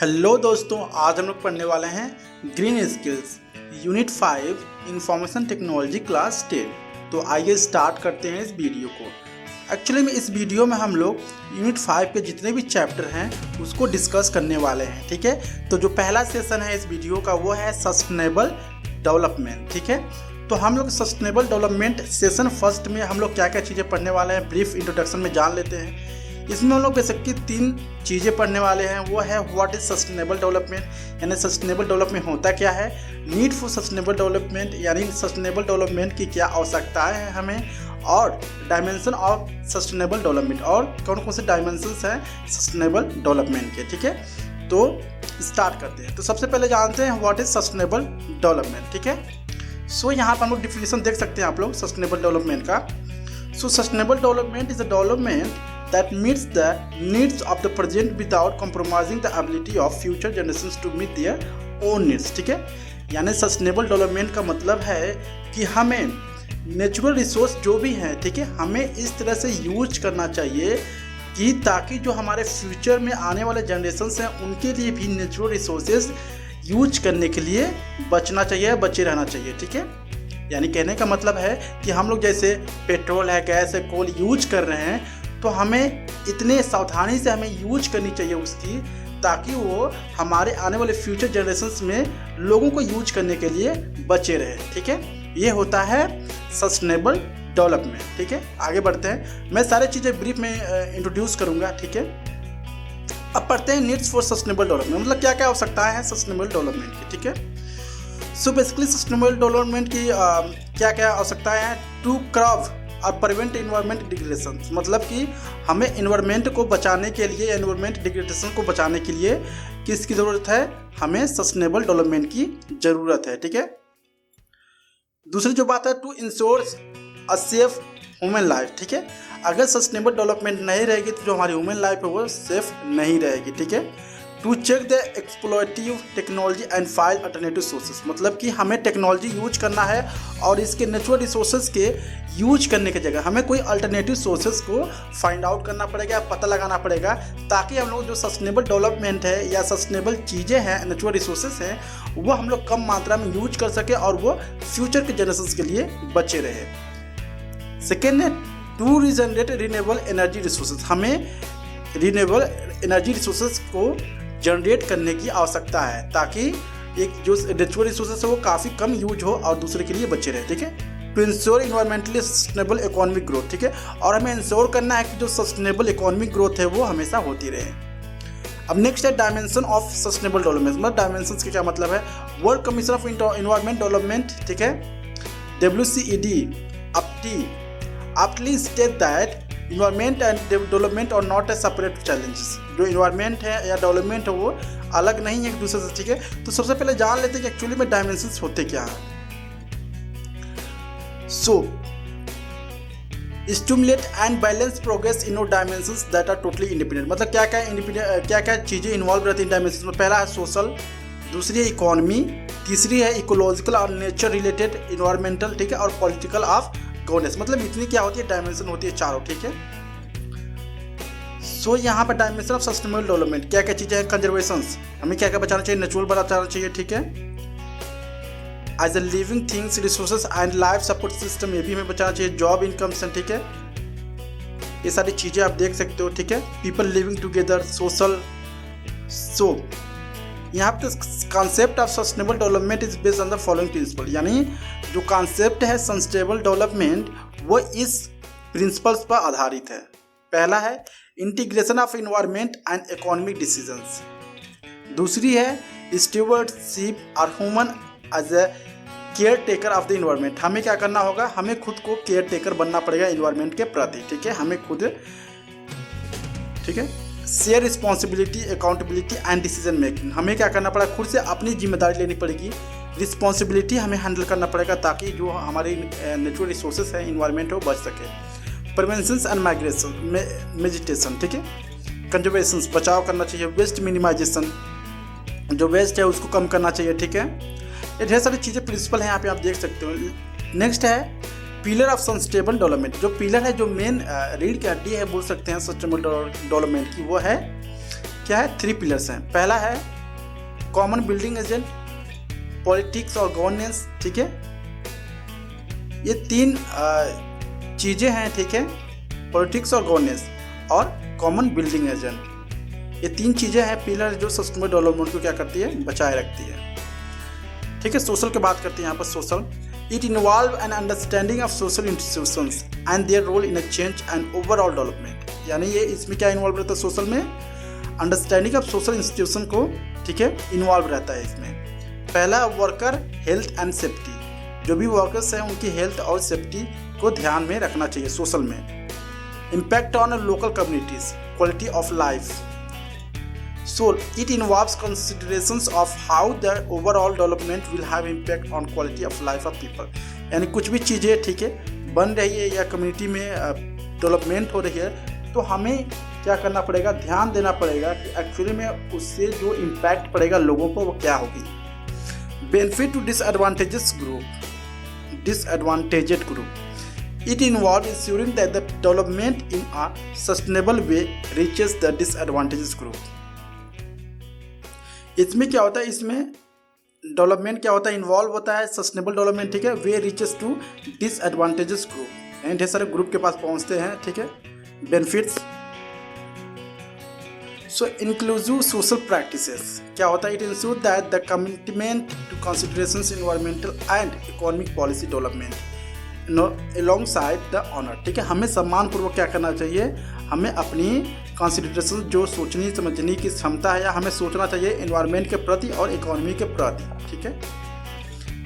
Hello दोस्तों, आज हम लोग पढ़ने वाले हैं green skills unit 5 information technology class 10। तो आइए स्टार्ट करते हैं इस वीडियो को। एक्चुअली में इस वीडियो में हम लोग यूनिट 5 के जितने भी चैप्टर हैं उसको डिस्कस करने वाले हैं। ठीक है, तो जो पहला सेशन है इस वीडियो का वो है सस्टेनेबल डेवलपमेंट। ठीक है, तो हम लोग सस्टेनेबल डेवलपमेंट सेशन फर्स्ट में हम लोग क्या क्या चीज़ें पढ़ने वाले हैं ब्रीफ इंट्रोडक्शन में जान लेते हैं। इसमें हम लोग बेसिकली 3 चीज़ें पढ़ने वाले हैं। वो है व्हाट इज सस्टेनेबल डेवलपमेंट, यानी सस्टेनेबल डेवलपमेंट होता क्या है, नीड फॉर सस्टेनेबल डेवलपमेंट यानी सस्टेनेबल डेवलपमेंट की क्या आवश्यकताएं हैं हमें, और डायमेंशन ऑफ सस्टेनेबल डेवलपमेंट, और कौन कौन से डायमेंशंस हैं सस्टेनेबल डेवलपमेंट के। ठीक है, तो स्टार्ट करते हैं। तो सबसे पहले जानते हैं व्हाट इज सस्टेनेबल डेवलपमेंट। ठीक है, सो यहाँ पर हम लोग डिफिनेशन देख सकते हैं आप लोग सस्टेनेबल डेवलपमेंट का। सो sustainable development is a development that meets the needs of the present without compromising the ability of future generations to meet their own needs। ठीक है, यानी सस्टेनेबल डेवलपमेंट का मतलब है कि हमें नेचुरल रिसोर्स जो भी हैं, ठीक है, हमें इस तरह से यूज करना चाहिए कि ताकि जो हमारे फ्यूचर में आने वाले जनरेशन्स हैं उनके लिए भी नेचुरल रिसोर्सेज यूज करने के लिए बचना चाहिए, बचे रहना चाहिए। ठीक है, यानी कहने का मतलब है कि हम लोग जैसे पेट्रोल है, गैस है, कोल यूज कर रहे हैं तो हमें इतने सावधानी से हमें यूज करनी चाहिए उसकी, ताकि वो हमारे आने वाले फ्यूचर जनरेशन्स में लोगों को यूज करने के लिए बचे रहे। ठीक है, ये होता है सस्टेनेबल डेवलपमेंट। ठीक है, आगे बढ़ते हैं, मैं सारी चीज़ें ब्रीफ में इंट्रोड्यूस करूँगा। ठीक है, अब पढ़ते हैं नीड्स फॉर सस्टेनेबल डेवलपमेंट, मतलब क्या क्या आवश्यकताएं हैं सस्टेनेबल डेवलपमेंट की। ठीक है, सो बेसिकली सस्टेनेबल डेवलपमेंट की क्या क्या आवश्यकताएं हैं। टू कर्व और प्रिवेंट इन्वायरमेंट डिग्रेडेशन, मतलब कि हमें इन्वायरमेंट को बचाने के लिए, इन्वायरमेंट डिग्रेडेशन को बचाने के लिए किसकी ज़रूरत है, हमें सस्टेनेबल डेवलपमेंट की ज़रूरत है। ठीक है, दूसरी जो बात है to ensure a safe human life. ठीक है, अगर सस्टेनेबल डेवलपमेंट नहीं रहेगी तो जो हमारी ह्यूमन लाइफ है वो सेफ नहीं रहेगी। ठीक है, to check the exploitative technology and file alternative sources, मतलब कि हमें टेक्नोलॉजी यूज करना है और इसके नेचुरल रिसोर्सेज के यूज करने की जगह हमें कोई अल्टरनेटिव सोर्सेज को फाइंड आउट करना पड़ेगा, पता लगाना पड़ेगा, ताकि हम लोग जो सस्टेनेबल डेवलपमेंट है या सस्टेनेबल चीज़ें हैं, नेचुरल रिसोर्सेज हैं, वो हम लोग कम मात्रा में यूज कर सके और वो फ्यूचर के जनरेशन के लिए बचे रहे। सेकेंड है to regenerate renewable energy resources, हमें रिन्यूएबल एनर्जी रिसोर्सेज को जनरेट करने की आवश्यकता है ताकि एक जो नेचुरल रिसोर्सेज है वो काफ़ी कम यूज हो और दूसरे के लिए बचे रहे। ठीक है, to ensure environmentally sustainable economic growth. ठीक है, और हमें इंश्योर करना है कि जो सस्टेनेबल इकोनॉमिक ग्रोथ है वो हमेशा होती रहे। अब नेक्स्ट है डायमेंशन ऑफ सस्टेनेबल डेवलपमेंट, मतलब डायमेंशन के क्या मतलब है। World commission of environment development, ठीक है, WCED aptly state that environment and development और नॉट ए सेपरेट चैलेंजेस, जो इन्वायरमेंट है या डेवलपमेंट है वो अलग नहीं है एक दूसरे से। ठीक है, तो सबसे पहले जान लेते हैं कि एक्चुअली में डायमेंशंस होते क्या हैं। So stimulate and balance progress in dimensions that are totally independent, मतलब क्या क्या चीज़ें इन्वॉल्व रहती हैं डायमेंशंस में। पहला है सोशल, दूसरी है इकोनॉमी, तीसरी है इकोलॉजिकल और नेचर रिलेटेड, इन्वायरमेंटल, ठीक है, और पॉलिटिकल ऑफ गवर्नेंस, मतलब इतनी क्या होती है डायमेंशन होती है चारों। ठीक है, सो यहाँ पर डायमेंशन ऑफ सस्टेनेबल डेवलपमेंट क्या क्या चीज़ें हैं। कंजर्वेशन, हमें क्या क्या बचाना चाहिए, नेचुरल बचाना चाहिए। ठीक है, as a living things, resources and life support system, ये भी हमें बचाना चाहिए। जॉब इनकम्स, ठीक है, ये सारी चीज़ें आप देख सकते हो। ठीक है, people living together, social. So यहाँ पे concept of sustainable development is based on the following principle, यानी जो कॉन्सेप्ट है सस्टेनेबल डेवलपमेंट वो इस प्रिंसिपल्स पर आधारित है। पहला है integration of environment and economic decisions, दूसरी है स्टीवर्डशिप और human as a caretaker of the environment, हमें क्या करना होगा, हमें खुद को केयर टेकर बनना पड़ेगा इन्वायरमेंट के प्रति। ठीक है, हमें खुद, ठीक है, share responsibility, accountability and decision making, हमें क्या करना पड़ेगा, खुद से अपनी जिम्मेदारी लेनी पड़ेगी, रिस्पॉन्सिबिलिटी हमें हैंडल करना पड़ेगा ताकि जो हमारी नेचुरल रिसोर्सेज है, इन्वायरमेंट है, वो बच सके। प्रिवेंशन एंड माइग्रेशन, मेडिटेशन, ठीक है, कंजर्वेशन, बचाव करना चाहिए। वेस्ट मिनिमाइजेशन, जो वेस्ट है उसको कम करना चाहिए। ठीक है, ये ढेर सारी चीज़ें प्रिंसिपल हैं यहाँ पे आप देख सकते हो। नेक्स्ट है पिलर ऑफ सस्टेनेबल डेवलपमेंट, जो पिलर है, जो मेन रीढ़ की हड्डी है बोल सकते हैं सस्टेनेबल डेवलपमेंट की, वो है क्या है, 3 पिलर्स हैं। पहला है कॉमन बिल्डिंग एजेंट, पॉलिटिक्स और गवर्नेंस, ठीक है। ये 3 चीज़ें हैं, ठीक है, पॉलिटिक्स और गवर्नेंस और कॉमन बिल्डिंग एजेंट। ये 3 चीज़ें हैं पिलर जो सस्टेनेबल डेवलपमेंट को क्या करती है, बचाए रखती है, ठीक है। सोशल की बात करते हैं यहाँ पर। Social, it involve an understanding of social institutions and their role in a change and overall development. यानी ये इसमें क्या इन्वॉल्व रहता है, सोशल में अंडरस्टैंडिंग ऑफ सोशल इंस्टीट्यूशन को, ठीक है, इन्वॉल्व रहता है इसमें। पहला वर्कर हेल्थ एंड सेफ्टी, जो भी वर्कर्स हैं उनकी हेल्थ और सेफ्टी को ध्यान में रखना चाहिए सोशल में। Impact on local communities, quality of life, so it involves considerations of how the overall development will have impact on quality of life of people। यानी कुछ भी चीज़ें, ठीक है, बन रही है या कम्युनिटी में डेवलपमेंट हो रही है, तो हमें क्या करना पड़ेगा, ध्यान देना पड़ेगा कि एक्चुअली में उससे जो इम्पैक्ट पड़ेगा लोगों को वो क्या होगी। Benefit to disadvantages group, disadvantaged group, it involves ensuring that the development in a sustainable way reaches the disadvantaged group। इसमें क्या होता है, इसमें डेवलपमेंट क्या होता है, इन्वॉल्व होता है सस्टेनेबल डेवलपमेंट, ठीक है, वे रीचेस टू डिसएडवांटेजेस ग्रुप, यानी ढेर सारे ग्रुप के पास पहुंचते हैं, ठीक है। Benefits, so inclusive social practices क्या होता है, it ensure that the commitment to considerations environmental and economic policy development alongside the honour, ठीक है। हमें सम्मानपूर्वक क्या करना चाहिए, हमें अपनी कंसिडरेशन जो सोचने समझने की क्षमता है या हमें सोचना चाहिए एनवायरनमेंट के प्रति और इकोनॉमी के प्रति, ठीक है।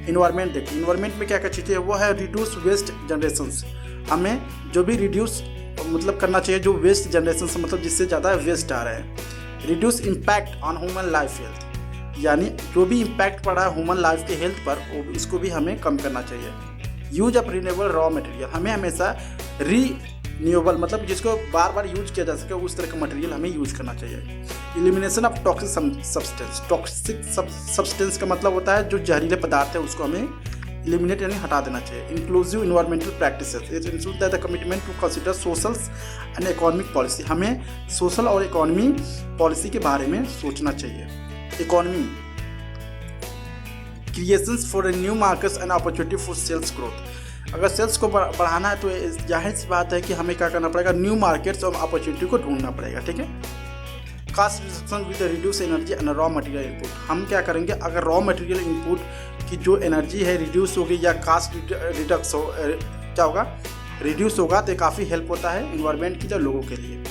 एनवायरनमेंट देखिए, एनवायरनमेंट में क्या क्या चीज़ें है, वो है रिड्यूस वेस्ट जनरेशंस। हमें जो भी रिड्यूस मतलब करना चाहिए जो वेस्ट जनरेशन से, मतलब जिससे ज़्यादा वेस्ट आ रहा है। Reduce impact on human life health, यानी जो भी इम्पैक्ट पड़ा है ह्यूमन लाइफ के हेल्थ पर उसको भी हमें कम करना चाहिए। Use of renewable raw material, हमें हमेशा रीन्यूएबल मतलब जिसको बार बार यूज किया जा सके उस तरह का मटेरियल हमें यूज करना चाहिए। Elimination of toxic substance, toxic substance का मतलब होता है जो जहरीले पदार्थ है उसको हमें एलिमिनेट यानी हटा देना चाहिए। Inclusive environmental practices, it includes the commitment to consider social and economic policy, हमें सोशल और इकोनॉमी पॉलिसी के बारे में सोचना चाहिए। Economy, creations for new markets and opportunity for sales growth, अगर सेल्स को बढ़ाना है तो जाहिर सी बात है कि हमें क्या करना पड़ेगा, न्यू मार्केट्स और अपॉर्चुनिटी को ढूंढना पड़ेगा, ठीक है। Cost reduction with reduce energy and raw material input, हम क्या करेंगे, अगर रॉ मटेरियल इनपुट की जो एनर्जी है रिड्यूस होगी या कास्ट रिडक्स हो क्या होगा, रिड्यूस होगा तो काफ़ी हेल्प होता है इन्वायरमेंट की जो लोगों के लिए।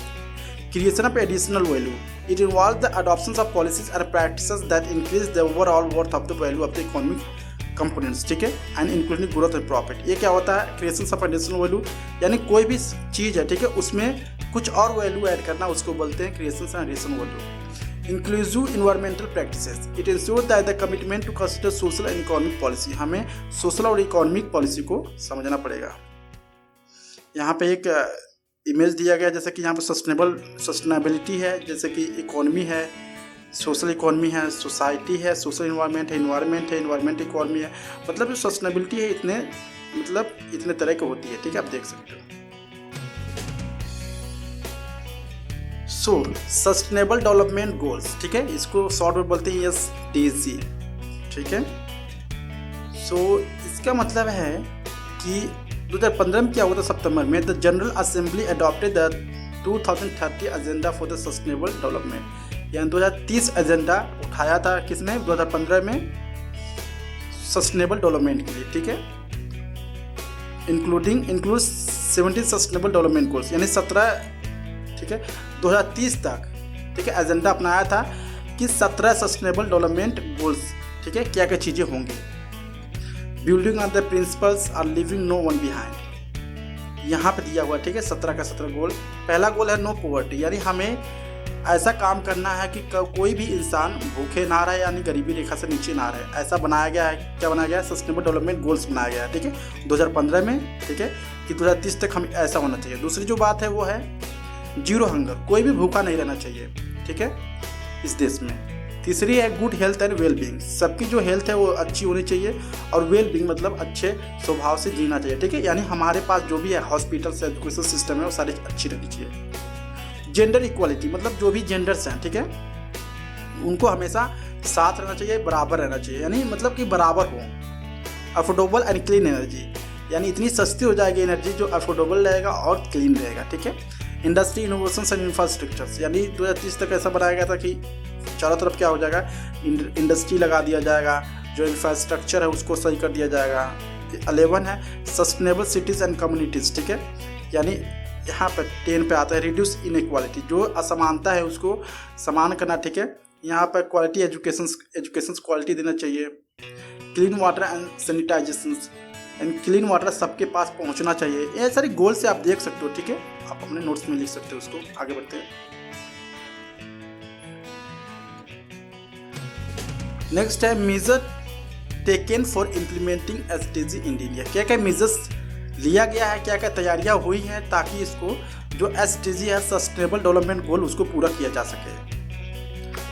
Creation of additional value, it involve the adoption of policies and practices that increase the overall worth of the value of the economic components, ठीक है, and including growth and profit. ये क्या होता है, क्रिएशन ऑफ एडिशनल वैल्यू, यानी कोई भी चीज़ है, ठीक है, उसमें कुछ और वैल्यू ऐड करना, उसको बोलते हैं creation and additional value. Inclusive environmental practices, it ensure that the commitment to consider social and economic policy, हमें सोशल और इकोनॉमिक पॉलिसी को समझना पड़ेगा। यहाँ पे एक इमेज दिया गया जैसे कि यहाँ पर सस्टेनेबिलिटी है, जैसे कि इकोनॉमी है, सोशल इकोनॉमी है, सोसाइटी है, सोशल इन्वायरमेंट है, इन्वायरमेंट इकोनॉमी है, मतलब जो सस्टेनेबिलिटी है इतने तरह की होती है, ठीक है, आप देख सकते हो। सो सस्टेनेबल डेवलपमेंट गोल्स, ठीक है, इसको शॉर्ट में बोलते हैं SDG, ठीक है। सो इसका मतलब है कि 2015 में क्या हुआ था, सितंबर में the general assembly adopted the 2030 agenda for the sustainable development, यानी 2030 एजेंडा उठाया था किसने, 2015 में सस्टेनेबल डेवलपमेंट के लिए, ठीक है। इंक्लूड 17 सस्टेनेबल डेवलपमेंट गोल्स, यानी 17, ठीक है, 2030 तक, ठीक है, एजेंडा अपनाया था कि 17 सस्टेनेबल डेवलपमेंट गोल्स, ठीक है, क्या क्या चीज़ें होंगी। Building on the principles are living no one behind, यहाँ पे दिया हुआ, ठीक है, 17 का 17 गोल। पहला गोल है नो पॉवर्टी, यानी हमें ऐसा काम करना है कि कोई भी इंसान भूखे ना रहे, यानी गरीबी रेखा से नीचे ना रहे, ऐसा बनाया गया है। क्या बनाया गया है, सस्टेनेबल डेवलपमेंट गोल्स बनाया गया है, ठीक है, 2015 में, ठीक है, कि 2030 तक हम ऐसा होना चाहिए। दूसरी जो बात है वो है जीरो हंगर, कोई भी भूखा नहीं रहना चाहिए, ठीक है, इस देश में। तीसरी है good health and well being, सबकी जो हेल्थ है वो अच्छी होनी चाहिए और वेल बीइंग मतलब अच्छे स्वभाव से जीना चाहिए, ठीक है, यानी हमारे पास जो भी है हॉस्पिटल से एजुकेशन सिस्टम है वो सारी अच्छी रहनी चाहिए। जेंडर इक्वालिटी, मतलब जो भी जेंडर्स हैं, ठीक है, उनको हमेशा साथ रहना चाहिए, बराबर रहना चाहिए, यानी मतलब कि बराबर हो। अफोर्डेबल एंड क्लीन एनर्जी, यानी इतनी सस्ती हो जाएगी एनर्जी जो अफोर्डेबल रहेगा और क्लीन रहेगा, ठीक है। इंडस्ट्री इनोवेशंस एंड इंफ्रास्ट्रक्चर्स, यानी 2030 तक ऐसा बनाया गया था कि चारों तरफ क्या हो जाएगा, इंडस्ट्री लगा दिया जाएगा, जो इंफ्रास्ट्रक्चर है उसको सही कर दिया जाएगा। 11 है सस्टेनेबल सिटीज़ एंड कम्युनिटीज़, ठीक है, यानी यहाँ पर 10 पे आता है रिड्यूस इनइक्वालिटी, जो असमानता है उसको समान करना, ठीक है। यहाँ पर क्वालिटी एजुकेशन क्वालिटी देना चाहिए। Clean water and sanitization, and clean water सबके पास पहुँचना चाहिए। ये सारी गोल से आप देख सकते हो, ठीक है, आप अपने नोट्स में लिख सकते हो उसको। आगे बढ़ते हैं। नेक्स्ट है measure taken for implementing SDG in India, क्या क्या मेजर्स लिया गया है, क्या क्या तैयारियां हुई हैं ताकि इसको जो SDG है सस्टेनेबल डेवलपमेंट गोल उसको पूरा किया जा सके।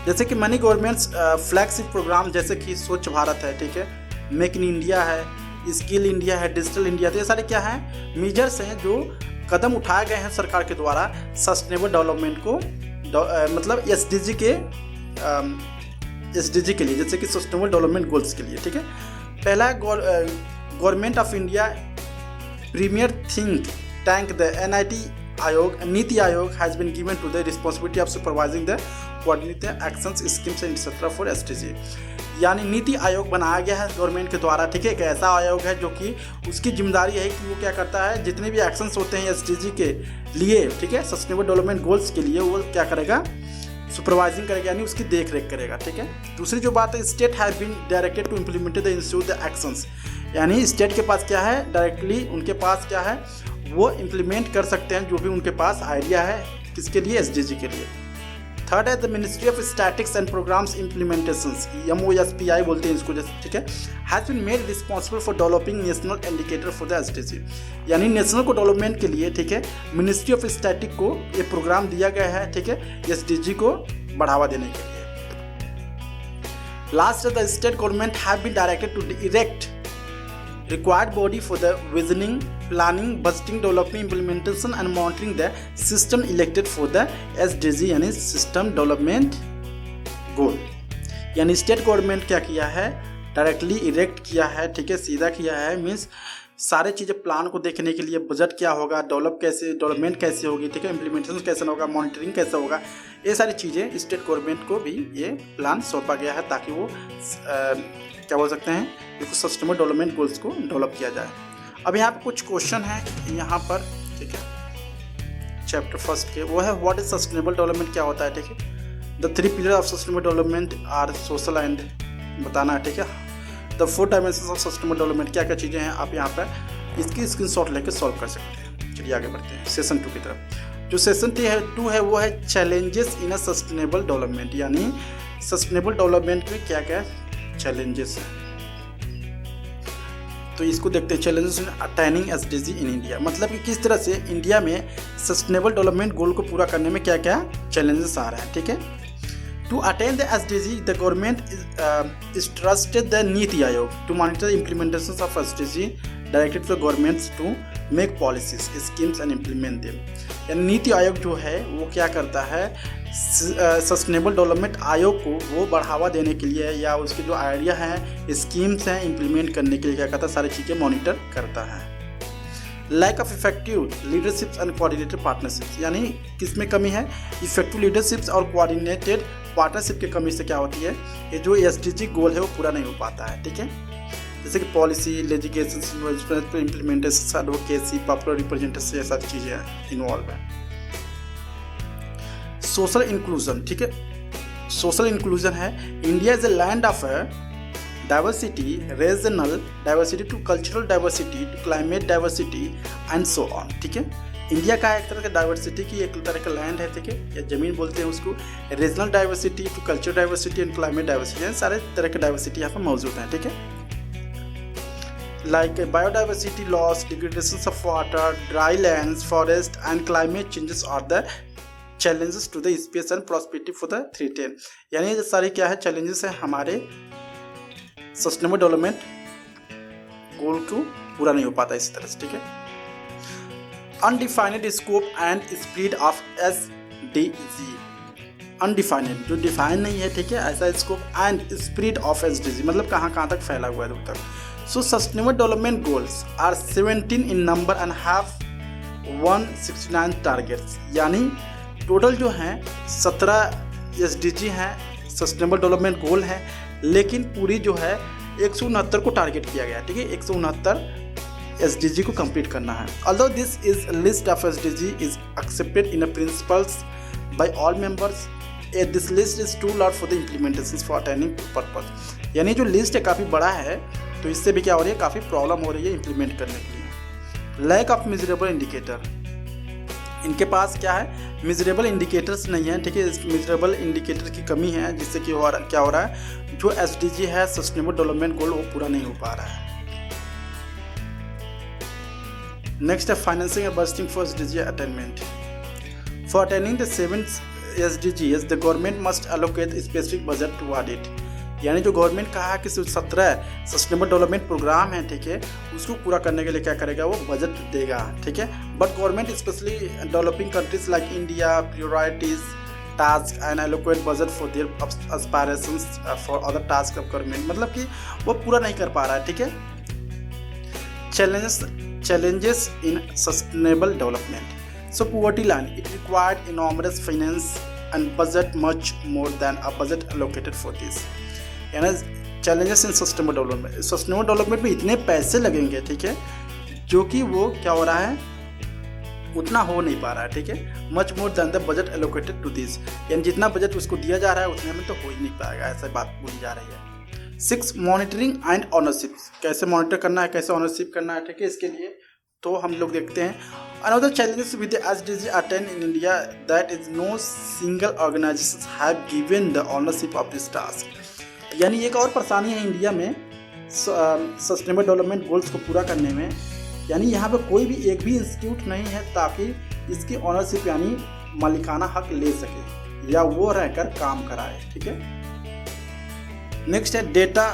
जैसे कि मनी गवर्नमेंट्स फ्लैगशिप प्रोग्राम जैसे कि स्वच्छ भारत है, ठीक है, मेक इन इंडिया है, स्किल इंडिया है, डिजिटल इंडिया, तो ये सारे क्या हैं, मेजर्स हैं जो कदम उठाए गए हैं सरकार के द्वारा सस्टेनेबल डेवलपमेंट को मतलब SDG के लिए, जैसे कि सस्टेनेबल डेवलपमेंट गोल्स के लिए, ठीक है। पहला है government of India premier think tank the NITI Aayog has been given to the responsibility of supervising the coordinated actions schemes and etcetera for SDG, यानी नीति आयोग बनाया गया है गवर्नमेंट के द्वारा, ठीक है। एक ऐसा आयोग है जो कि उसकी जिम्मेदारी है कि वो क्या करता है, जितने भी एक्शंस होते हैं SDG के लिए, ठीक है, सस्टेनेबल डेवलपमेंट गोल्स के लिए, वो क्या करेगा, सुपरवाइजिंग करेगा, यानी उसकी देख रेख करेगा, ठीक है। दूसरी जो बात है, state have been directed to implement the ensure the actions, यानी स्टेट के पास क्या है, डायरेक्टली उनके पास क्या है, वो इम्प्लीमेंट कर सकते हैं जो भी उनके पास आइडिया है, किसके लिए, SDG के लिए। थर्ड है the ministry of statics and programs implementations, MOSPI बोलते हैं इसको, ठीक है, has been made responsible for developing national indicator for the SDG, यानी नेशनल को डेवलपमेंट के लिए, ठीक है, मिनिस्ट्री ऑफ स्टैटिक को ये प्रोग्राम दिया गया है, ठीक है, SDG को बढ़ावा देने के लिए। Last the state government have been directed to erect required body for the visioning, planning, budgeting, development, implementation and monitoring the system elected for the SDG यानी सिस्टम डेवलपमेंट गोल, यानी स्टेट गवर्नमेंट क्या किया है, directly erect किया है, ठीक है, सीधा किया है, मीन्स सारे चीज़ें प्लान को देखने के लिए बजट क्या होगा, डेवलपमेंट कैसे होगी, ठीक है, इम्प्लीमेंटेशन कैसे होगा, मॉनिटरिंग कैसे होगा, ये सारी चीज़ें स्टेट गवर्नमेंट को भी ये प्लान सौंपा गया है ताकि वो क्या बोल सकते हैं, इसको सस्टेनेबल डेवलपमेंट गोल्स को डेवलप किया जाए। अब यहाँ पे कुछ क्वेश्चन है यहाँ पर, ठीक है, चैप्टर फर्स्ट के, वो है व्हाट इज सस्टेनेबल डेवलपमेंट, क्या होता है, ठीक है। The 3 pillar of sustainable development are social and बताना है, ठीक है। The 4 dimensions of sustainable development, क्या क्या चीज़ें हैं, आप यहाँ पर इसकी स्क्रीनशॉट लेकर सॉल्व कर सकते हैं। चलिए आगे बढ़ते हैं सेशन 2 की तरफ। जो सेशन 2 है वो है challenges in a sustainable development, यानी सस्टेनेबल डेवलपमेंट में क्या क्या चैलेंजेस हैं, तो इसको देखते हैं। Challenges in attaining SDG in India, मतलब कि किस तरह से इंडिया में सस्टेनेबल डेवलपमेंट गोल को पूरा करने में क्या क्या चैलेंजेस आ रहे हैं, ठीक है। To attain the SDG the government is trusted the NITI Aayog to monitor implementation of SDG directed to governments to make policies schemes and implement them, यानी नीति आयोग जो है वो क्या करता है, सस्टेनेबल डेवलपमेंट आयोग को वो बढ़ावा देने के लिए या उसके जो आइडिया हैं, स्कीम्स हैं, इम्प्लीमेंट करने के लिए क्या करता है, सारी चीज़ें मॉनिटर करता है। Lack of effective leaderships and coordinated partnerships, यानी किस में कमी है, इफेक्टिव लीडरशिप्स और कोऑर्डिनेटेड पार्टनरशिप की कमी से क्या होती है, ये जो SDG गोल है वो पूरा नहीं हो पाता है, ठीक है। जैसे कि policy, legislation, implementation, advocacy, popular representation, ये सारी चीज़ें इन्वॉल्व हैं। सोशल इंक्लूजन, ठीक है, सोशल इंक्लूजन है, India is a land of diversity, regional diversity to cultural diversity to climate diversity and so on, ठीक है। इंडिया का एक तरह का डाइवर्सिटी की एक तरह का लैंड है, ठीक है, या ज़मीन बोलते हैं उसको, regional diversity to cultural diversity and climate diversity, सारे तरह के डाइवर्सिटी यहाँ पर मौजूद हैं, ठीक है। like biodiversity loss, degradation of water, dry lands, forest and climate changes are the challenges to the space and prosperity for the 310, यानी ये सारे क्या है चैलेंजेस हैं हमारे सस्टेनेबल डेवलपमेंट गोल को पूरा नहीं हो पाता इस तरह से, ठीक है। Undefined scope and speed of SDG, undefined, जो डिफाइन नहीं है, ठीक है, ऐसा scope and spread of SDG, मतलब कहाँ तक फैला हुआ है दूर तक। So sustainable development goals are 17 in number and have 169 targets, यानी टोटल जो हैं 17 SDG हैं, सस्टेनेबल डेवलपमेंट गोल हैं, लेकिन पूरी जो है 169 को टारगेट किया गया है, ठीक है, 169 SDG को कंप्लीट करना है। Although this is a list of SDG is accepted in a principles by all members, this list is too large for the implementations for attaining purpose, यानी जो लिस्ट है काफ़ी बड़ा है, तो इससे भी क्या हो रही है, काफ़ी प्रॉब्लम हो रही है इम्प्लीमेंट करने के लिए। लैक ऑफ मेजरेबल इंडिकेटर, इनके पास क्या है, मेजरेबल इंडिकेटर्स नहीं है, ठीक है, इस मेजरेबल इंडिकेटर की कमी है, जिससे कि क्या हो रहा है, जो SDG है सस्टेनेबल डेवलपमेंट गोल वो पूरा नहीं हो पा रहा है। नेक्स्ट है financing and budgeting for SDG attainment. For attaining the 7 SDGs the government must allocate specific budget toward it, यानी जो गवर्नमेंट कहा है कि 17 सस्टेनेबल डेवलपमेंट प्रोग्राम है, ठीक है, उसको पूरा करने के लिए क्या करेगा, वो बजट देगा, ठीक है। But government specially developing countries like India priorities task and allocate budget for their aspirations for other task of government, मतलब कि वो पूरा नहीं कर पा रहा है, ठीक है। challenges in sustainable development. So poverty line, it required enormous finance and budget much more than a budget allocated for this. यानी challenges in sustainable development, sustainable development में इतने पैसे लगेंगे, ठीक है, जो कि वो क्या हो रहा है, उतना हो नहीं पा रहा है, ठीक है, much more than the budget allocated to this, यानी जितना बजट उसको दिया जा रहा है उतने में तो हो ही नहीं पाएगा, ऐसा बात बोली जा रही है। 6 मॉनिटरिंग एंड ऑनरशिप, कैसे मॉनिटर करना है, कैसे ऑनरशिप करना है, ठीक है, इसके लिए तो हम लोग देखते हैं। Another challenges with the SDG attain in India that is no single organisation have given the ownership of this task, यानी एक और परेशानी है इंडिया में सस्टेनेबल डेवलपमेंट गोल्स को पूरा करने में, यानी यहाँ पे कोई भी एक भी इंस्टीट्यूट नहीं है ताकि इसकी ऑनरशिप यानी मालिकाना हक ले सके या वो रहकर काम कराए, ठीक है। नेक्स्ट है डेटा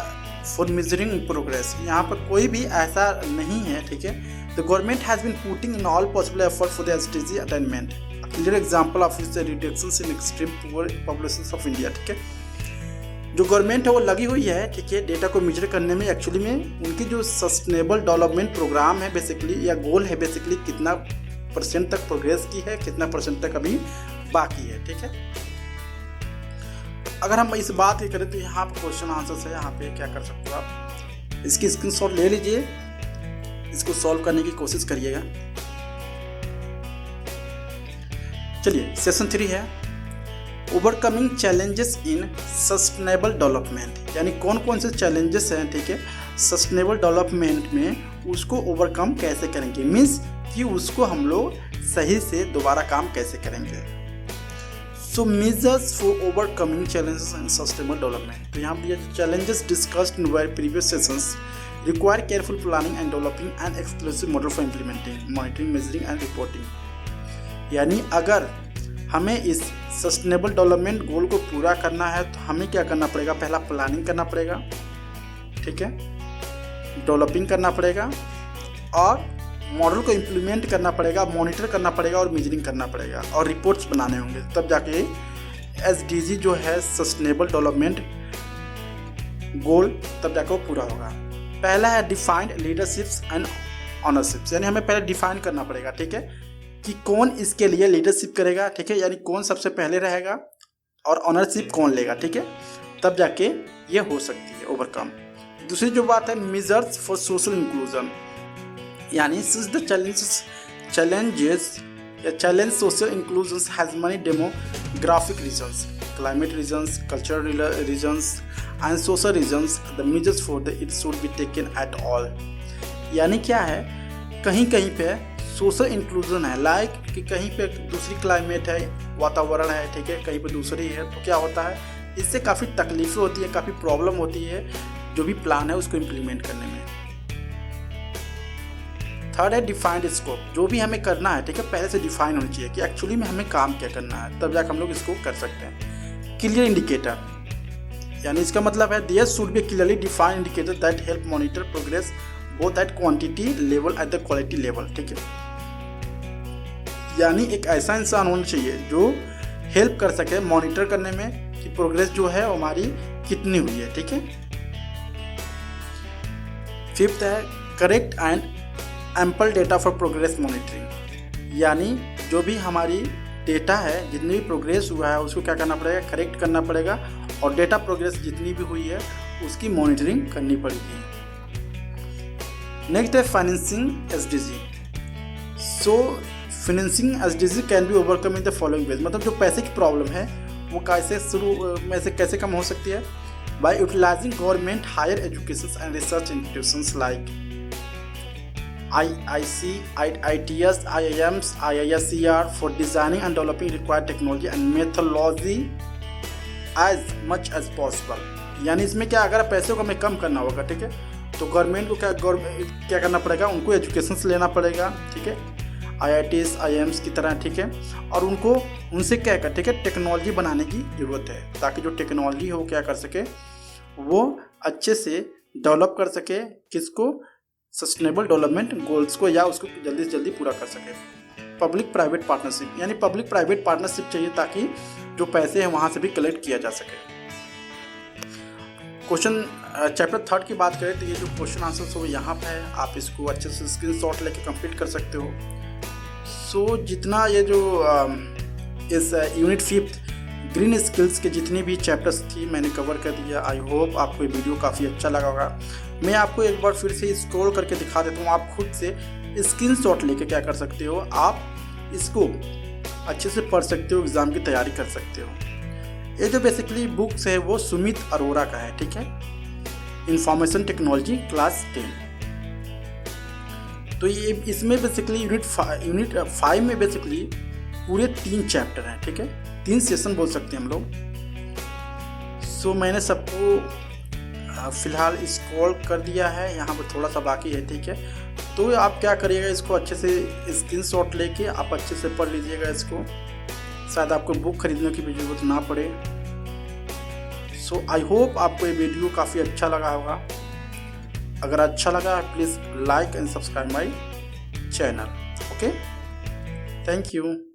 फॉर मेजरिंग प्रोग्रेस, यहाँ पर कोई भी ऐसा नहीं है, ठीक है। The government has been putting in all possible effort for the SDG attainment, clear example of इस reductions in extreme poor population of India, ठीक है। जो गवर्नमेंट है वो लगी हुई है, ठीक है, डेटा को मेजर करने में। एक्चुअली में उनकी जो सस्टेनेबल डेवलपमेंट प्रोग्राम है बेसिकली, या गोल है बेसिकली, कितना % तक प्रोग्रेस की है, कितना % तक अभी बाकी है, ठीक है। अगर हम इस बात की करें तो यहाँ पर क्वेश्चन आंसर है, यहाँ पे क्या कर सकते हो आप, इसकी स्क्रीनशॉट ले लीजिए, इसको सॉल्व करने की कोशिश करिएगा। चलिए सेशन 3 है overcoming challenges in sustainable development, यानी कौन कौन से चैलेंजेस हैं, ठीक है, सस्टेनेबल डेवलपमेंट में, उसको ओवरकम कैसे करेंगे, मीन्स कि उसको हम लोग सही से दोबारा काम कैसे करेंगे। So measures for overcoming challenges in sustainable development, तो यहाँ पर challenges discussed in previous sessions require careful planning and developing an exclusive model for implementing, monitoring, measuring and reporting, यानी अगर हमें इस सस्टेनेबल डेवलपमेंट गोल को पूरा करना है तो हमें क्या करना पड़ेगा, पहला प्लानिंग करना पड़ेगा, ठीक है, डेवलपिंग करना पड़ेगा और मॉडल को इम्प्लीमेंट करना पड़ेगा, मॉनिटर करना पड़ेगा और मेजरिंग करना पड़ेगा और रिपोर्ट्स बनाने होंगे, तब जाके SDG जो है सस्टेनेबल डेवलपमेंट गोल तब जाकर वो पूरा होगा। पहला है डिफाइंड लीडरशिप्स एंड ऑनरशिप्स, यानी हमें पहले डिफाइन करना पड़ेगा, ठीक है, कि कौन इसके लिए लीडरशिप करेगा, ठीक है, यानी कौन सबसे पहले रहेगा और ऑनरशिप कौन लेगा, ठीक है, तब जाके ये हो सकती है ओवरकम। दूसरी जो बात है मेजर्स फॉर सोशल इंक्लूजन, यानी since the challenge social inclusion has many demographic regions, climate regions, cultural regions and social regions, the measures for it should be taken at all, यानी क्या है, कहीं कहीं पे सोशल इंक्लूजन है, like कि कहीं पे दूसरी क्लाइमेट है, वातावरण है, ठीक है, कहीं पे दूसरी है, तो क्या होता है, इससे काफ़ी तकलीफें होती है, काफ़ी प्रॉब्लम होती है जो भी प्लान है उसको इम्प्लीमेंट करने में। थर्ड है डिफाइंड स्कोप, जो भी हमें करना है, ठीक है, पहले से डिफाइन होनी चाहिए कि एक्चुअली में हमें काम क्या करना है, तब जाकर हम लोग इसको कर सकते हैं। क्लियर इंडिकेटर, यानी इसका मतलब है there should be clearly defined indicator that help monitor progress both at quantity level at the quality level, ठीक है, यानी एक ऐसा इंसान होना चाहिए जो हेल्प कर सके मॉनिटर करने में कि प्रोग्रेस जो है हमारी कितनी हुई है। ठीक है। फिफ्थ है correct and ample data for progress monitoring, यानी जो भी हमारी डेटा है, जितनी भी प्रोग्रेस हुआ है उसको क्या करना पड़ेगा, करेक्ट करना पड़ेगा, और डेटा प्रोग्रेस जितनी भी हुई है उसकी मॉनिटरिंग करनी पड़ेगी। नेक्स्ट है financing SDG. So financing SDG can be overcome in the following veg, मतलब जो पैसे की प्रॉब्लम है वो कैसे कम हो सकती है, by utilising government higher education and research institutions like IIC, IITS, IIMs, IISER for designing and developing required technology and methodology as much as possible। यानी इसमें क्या, अगर पैसे को हमें कम करना होगा, ठीक है, तो गवर्नमेंट को क्या करना पड़ेगा, उनको एजुकेशन लेना पड़ेगा, ठीक है, IITs, IIMs की तरह, ठीक है, और उनसे क्या कर, ठीक है, टेक्नोलॉजी बनाने की ज़रूरत है, ताकि जो टेक्नोलॉजी हो क्या कर सके, वो अच्छे से डेवलप कर सके, किसको, सस्टेनेबल डेवलपमेंट गोल्स को, या उसको जल्दी से जल्दी पूरा कर सके। पब्लिक प्राइवेट पार्टनरशिप, यानी पब्लिक प्राइवेट पार्टनरशिप चाहिए ताकि जो पैसे हैं वहाँ से भी कलेक्ट किया जा सके। क्वेश्चन चैप्टर 3 की बात करें तो ये जो क्वेश्चन आंसर्स हो यहाँ पे है, आप इसको अच्छे से स्क्रीनशॉट लेके कंप्लीट कर सकते हो। सो जितना ये जो इस यूनिट 5 ग्रीन स्किल्स के जितनी भी चैप्टर्स थी मैंने कवर कर दिया। आई होप आपको ये वीडियो काफ़ी अच्छा लगा होगा। मैं आपको एक बार फिर से स्क्रॉल करके दिखा देता हूँ, आप खुद से स्क्रीनशॉट लेके क्या कर सकते हो, आप इसको अच्छे से पढ़ सकते हो, एग्ज़ाम की तैयारी कर सकते हो। ये जो बेसिकली बुक्स है वो सुमित अरोरा का है, ठीक है, इंफॉर्मेशन टेक्नोलॉजी क्लास 10। तो ये इसमें बेसिकली यूनिट 5 में बेसिकली पूरे 3 चैप्टर हैं, ठीक है, 3 सेशन बोल सकते हैं हम लोग। सो मैंने सबको फिलहाल स्क्रॉल कर दिया है, यहाँ पर थोड़ा सा बाकी है, ठीक है। तो आप क्या करिएगा, इसको अच्छे से स्क्रीनशॉट लेके आप अच्छे से पढ़ लीजिएगा इसको, शायद आपको बुक खरीदने की भी जरूरत ना पड़े। सो आई होप आपको ये वीडियो काफ़ी अच्छा लगा होगा। अगर अच्छा लगा please like and subscribe my channel. Okay, thank you.